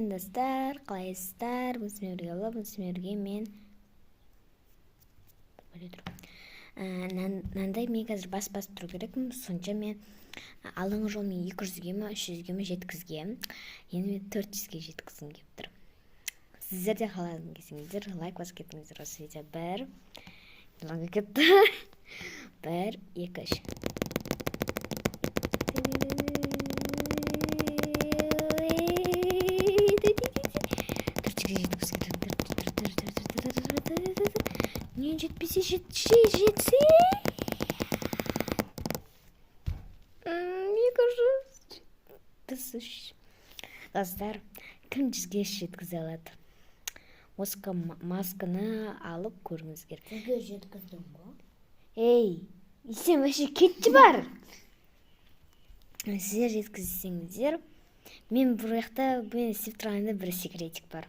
Сәлем достар, қалайсыздар? Сіздерге мен мынандай мен қазір басып тұру керекпін. Сонша мен алдыңғы жолы мен 200-ге ме 300-ге ме жеткізгем. Енді мен 400-ге жеткізгім келіп тұр. Сіздер де қалағың келсеңіздер лайк басып кетіңіздер осы видео. 1 2 3 не жетпесе жетсе қыздар кім 100-ге жеткізе алады? Осы масканы алып көріңіздер. 100-ге жеткіздің ба? Ей, сен вообще кетші бар. Сіздер жеткізсеңіздер, мен бұл жақта мен істеп тұрғанда бір секретик бар.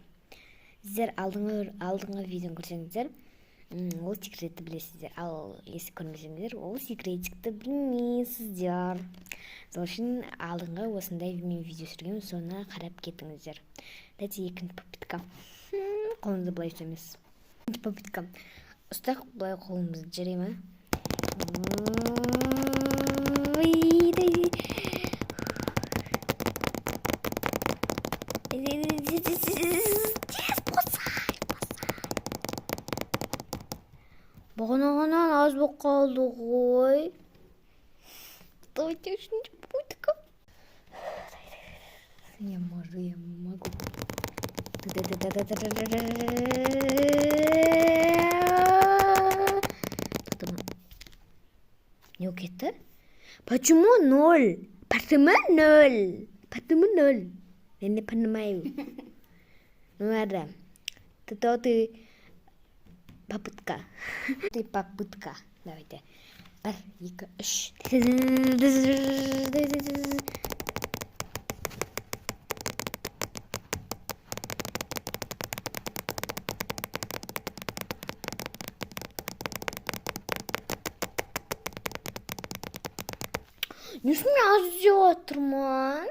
Сіздер алдыңғы видеоны көрсеңіздер, ол секретті білесіздер. Ал если көрмесеңіздер, ол секретикті білмейсіздер. Сол үшін алдыңғы осындай мен видео түсіргенмін, соны қарап кетіңіздер. Дайте екінші попытка. Қолымызды былай ұстаймыз. Екінші попытка. Ұстақ былай қолымызды жарай ма? Бағанағаннан аз болып қалды ғой. Давайте үшінші попытка. Я могу. Не кетті? Почему 0? Почему 0? Почему 0? Я не понимаю. Ну ладно. Ты попытка. Ты попытка. Давайте. 1 2 3. Не үшін мен аз үзеп отырмын?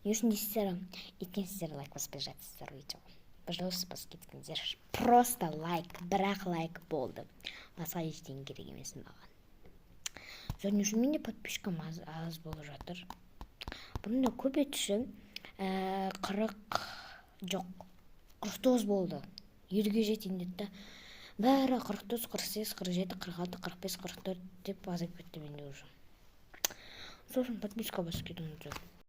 Не үшін дейсіздер? Өйткені сіздер лайк баспай жатсыздар видеоға. Пожалуйста, басып кетіңіздер. Просто лайк, бірақ лайк болды. Басқа ештеңе керек емес маған. Және үшін менде подписчикам аз болып жатыр. Бұрында көп етші 40 жоқ 49 болды. 7-ге жетейін деді. Бәрі 49, 48, 47, 46, 45, 44 деп азайып кетті менде уже. Сосын подписка басып кетіңіздер.